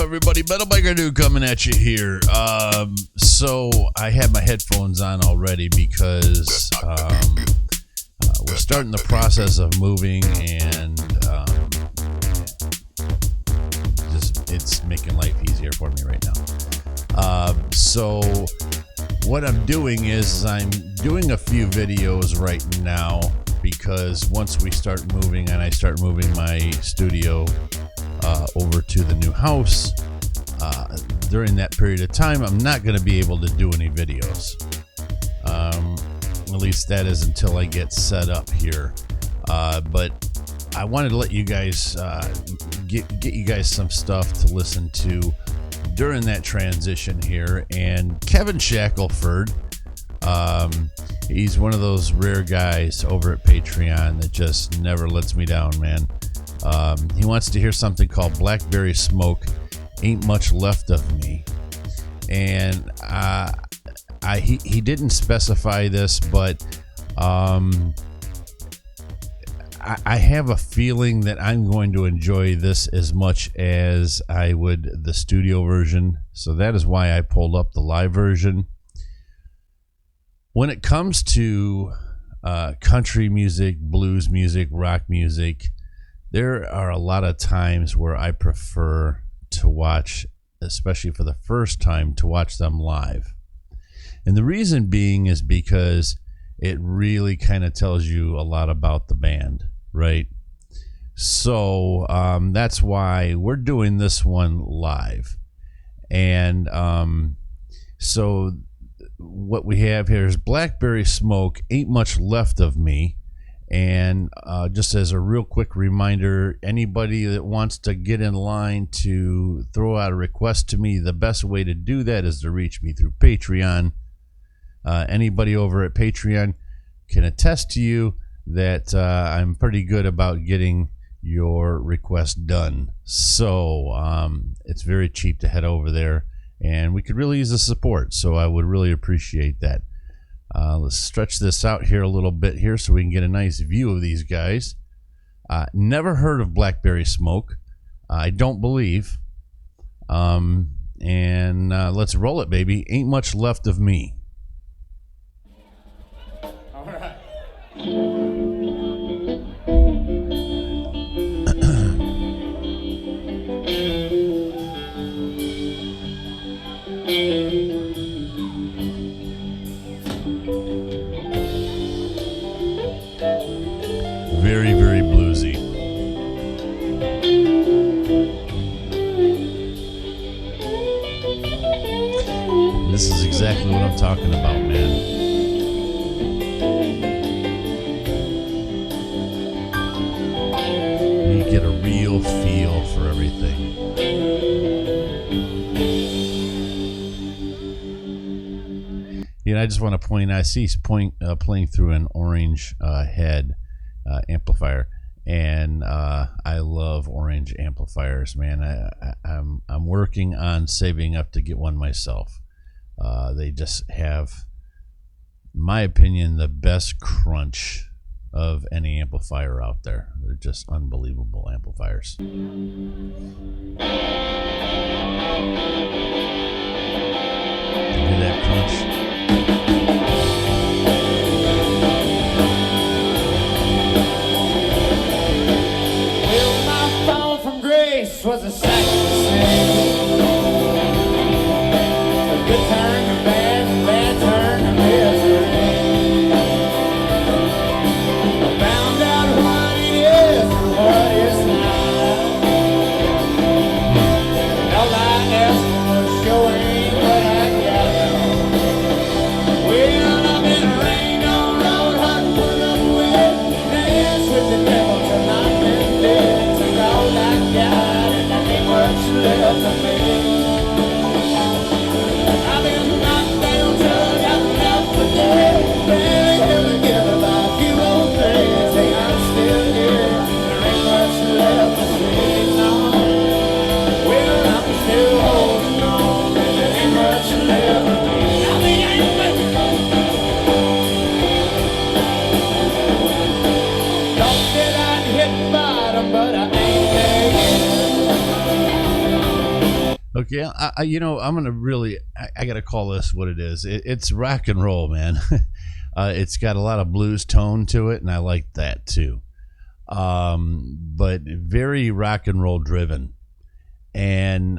everybody? Metal Biker Dude coming at you here. So I had my headphones on already because we're starting the process of moving, and just it's making life easier for me right now. So what I'm doing is I'm doing a few videos right now, because once we start moving and I start moving my studio over to the new house, during that period of time I'm not going to be able to do any videos. At least that is until I get set up here. But I wanted to let you guys get you guys some stuff to listen to during that transition here. And Kevin Shackelford, he's one of those rare guys over at Patreon that just never lets me down, man. He wants to hear something called Blackberry Smoke, Ain't Much Left of Me. And he didn't specify this, but I have a feeling that I'm going to enjoy this as much as I would the studio version. So that is why I pulled up the live version. When it comes to country music, blues music, rock music, there are a lot of times where I prefer to watch, especially for the first time, to watch them live. And the reason being is because it really kind of tells you a lot about the band, right? So that's why we're doing this one live. And so what we have here is Blackberry Smoke, Ain't Much Left of Me. And just as a real quick reminder, anybody that wants to get in line to throw out a request to me, the best way to do that is to reach me through Patreon. Anybody over at Patreon can attest to you that I'm pretty good about getting your request done. So it's very cheap to head over there, and we could really use the support. So I would really appreciate that. Let's stretch this out here a little bit here so we can get a nice view of these guys. Never heard of Blackberry Smoke, I don't believe. And let's roll it, baby. Ain't Much Left of Me. All right. Very, very bluesy. This is exactly what I'm talking about, man. You get a real feel for everything. You know, I just want to point, I see playing through an orange head amplifier, and I love orange amplifiers, man. I'm working on saving up to get one myself. They just have, in my opinion, the best crunch of any amplifier out there. They're just unbelievable amplifiers. Hear that crunch? Was a sight to see. A good turn to bad, bad turn to misery. I found out what it is and what it's not. And all I ask for Okay, I'm gonna really, I gotta call this what it is. It's rock and roll, man. It's got a lot of blues tone to it, and I like that too. But very rock and roll driven. And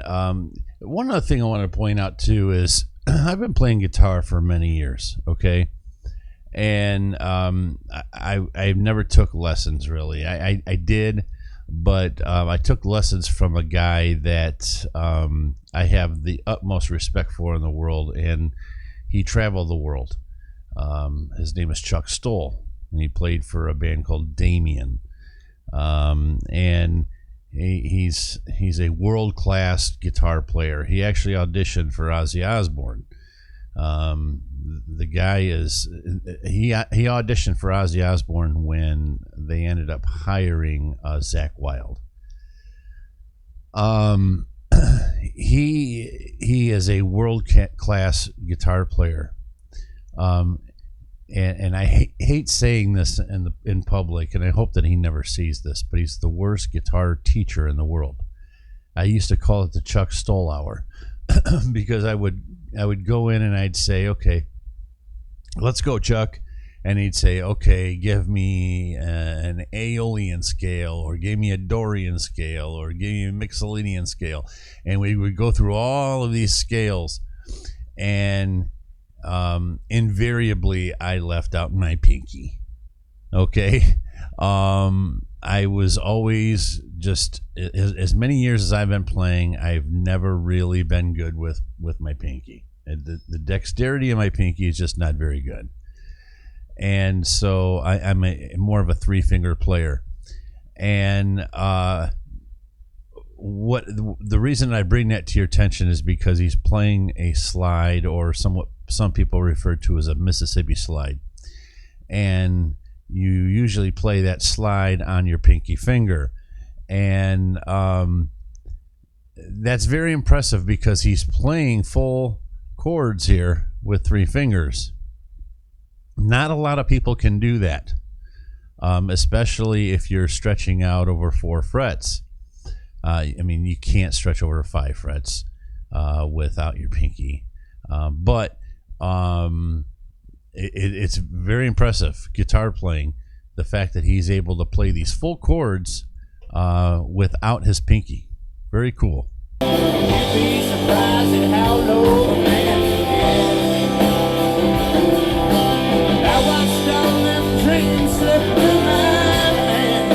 one other thing I want to point out too is I've been playing guitar for many years. Okay, and I never took lessons really. I did, but I took lessons from a guy that I have the utmost respect for in the world, and he traveled the world. His name is Chuck Stoll, and he played for a band called Damien, and he's a world class guitar player. He actually auditioned for Ozzy Osbourne. The guy is he auditioned for Ozzy Osbourne when they ended up hiring Zakk Wylde. He is a world class guitar player. And I hate saying this in public, and I hope that he never sees this, but he's the worst guitar teacher in the world. I used to call it the Chuck Stoll Hour because I would go in and I'd say, okay, let's go, Chuck. And he'd say, okay, give me an Aeolian scale, or give me a Dorian scale, or give me a Mixolydian scale. And we would go through all of these scales, and invariably I left out my pinky. Okay. I was always just, as many years as I've been playing, I've never really been good with my pinky. The dexterity of my pinky is just not very good. And so I'm more of a 3-finger player. And what the reason I bring that to your attention is because he's playing a slide, or some people refer to as a Mississippi slide, and you usually play that slide on your pinky finger, and that's very impressive because he's playing full chords here with 3 fingers. Not a lot of people can do that, especially if you're stretching out over 4 frets. I mean, you can't stretch over 5 frets without your pinky, but it's very impressive guitar playing, the fact that he's able to play these full chords without his pinky. Very cool. You'd be surprised at how low a man can get. I watched all them dreams slip through my hand.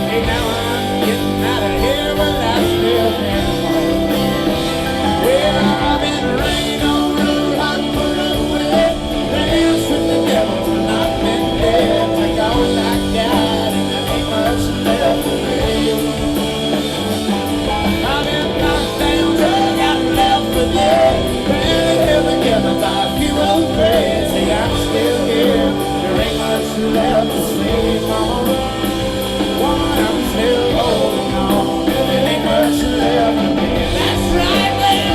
Hey, now I'm getting out of here, but I still can't walk. Well, I've been rained on, real hot, put away, danced with the devil, not been dead. Take all I got, and there ain't much left for me. I've been knocked down, drug out, left for dead. Barely held together by a few old threads. Hey, I'm still here, there ain't much left to see, mama. Woman, I'm still holding on, there ain't much left for me. That's right, baby.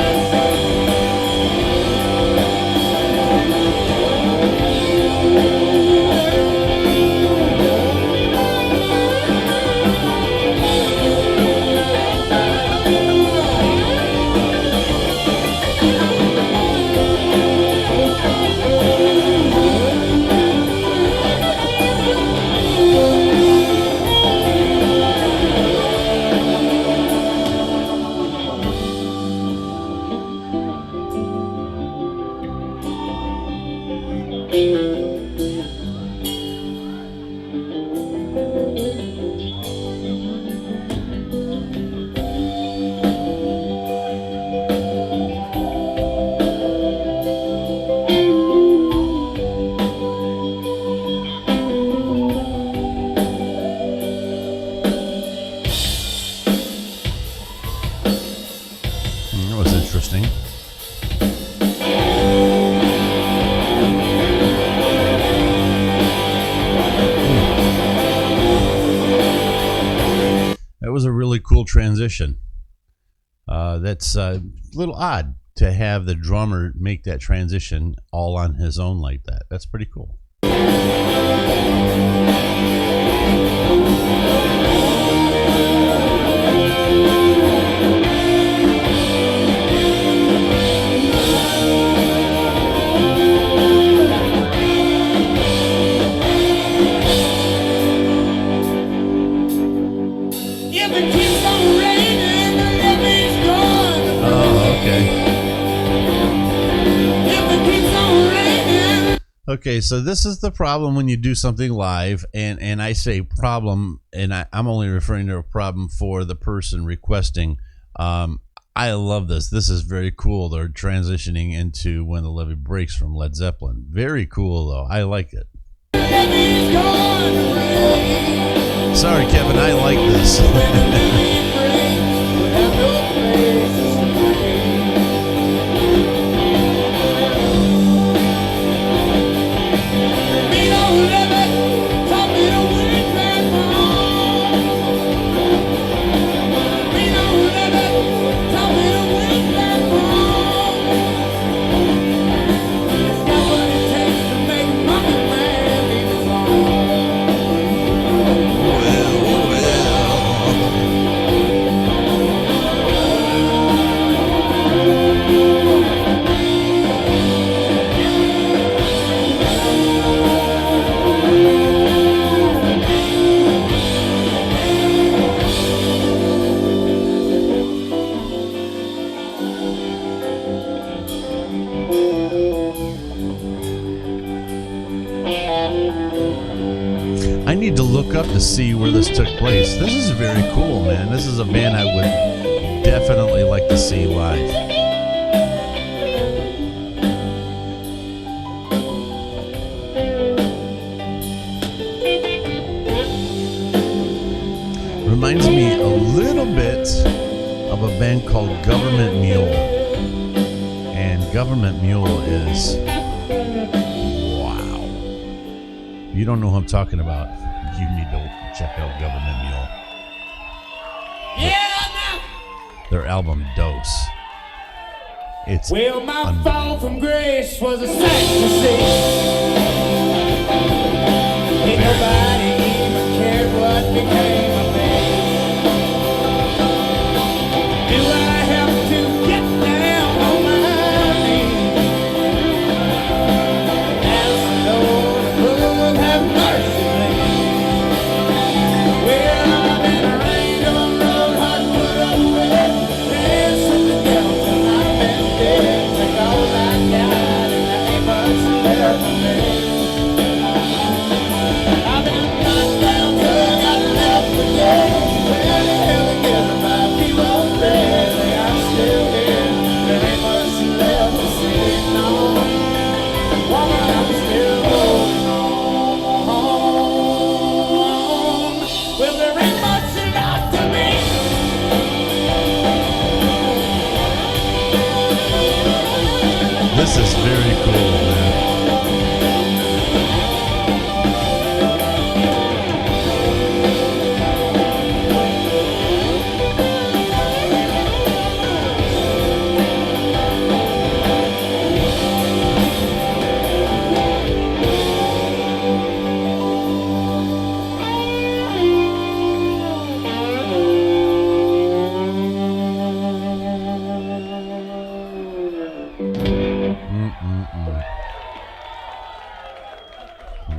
That was interesting. That was a really cool transition. That's a little odd to have the drummer make that transition all on his own like that. That's pretty cool. Okay, so this is the problem when you do something live, and I say problem, and I'm only referring to a problem for the person requesting. I love this. This is very cool. They're transitioning into When the Levee Breaks from Led Zeppelin. Very cool, though. I like it. Sorry, Kevin, I like this. I need to look up to see where this took place. This is very cool, man. This is a band I would definitely like to see live. Reminds me a little bit of a band called Government Mule. And Government Mule is... wow. If you don't know who I'm talking about, you need to check out Government Mule. Yeah, Their album Dose. It's well, my fall from grace was a sight to see. Ain't nobody even cared what became of me. Do I have to get down on my knees? Ask the Lord would have mercy, please. Well, I've been rained on road, hard put up with, dancing the devil till I've been dead. Take all I got and there ain't much left for me. I've been knocked down till I got left for dead. Where the hell again about people really? I'm still here. There ain't much left to see. No, woman, I'm still holding on. Well, there ain't much left to me. This is very cool, man.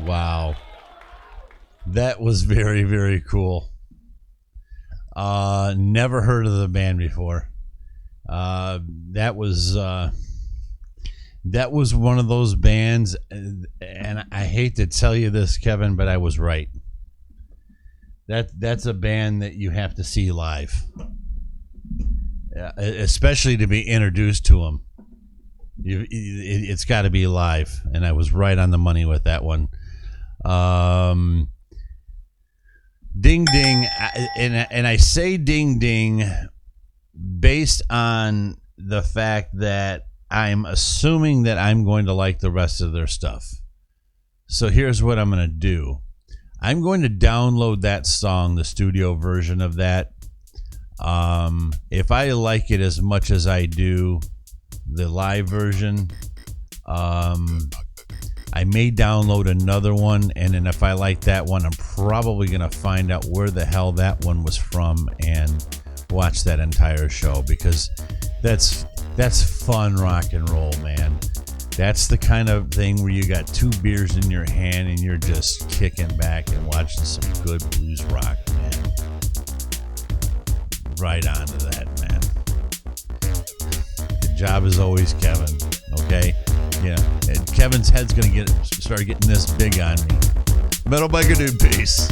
Wow. That was very, very cool. Never heard of the band before. That was one of those bands, and I hate to tell you this, Kevin, but I was right. That's a band that you have to see live, especially to be introduced to them. It's got to be live, and I was right on the money with that one. Ding ding, and I say ding ding based on the fact that I'm assuming that I'm going to like the rest of their stuff. So here's what I'm going to do. I'm going to download that song, the studio version of that. If I like it as much as I do the live version, I may download another one, and then if I like that one, I'm probably going to find out where the hell that one was from and watch that entire show, because that's fun rock and roll, man. That's the kind of thing where you got two beers in your hand and you're just kicking back and watching some good blues rock, man. Right on to that, man. Good job as always, Kevin. Okay? Yeah, and Kevin's head's gonna start getting this big on me. Metal Biker Dude, peace.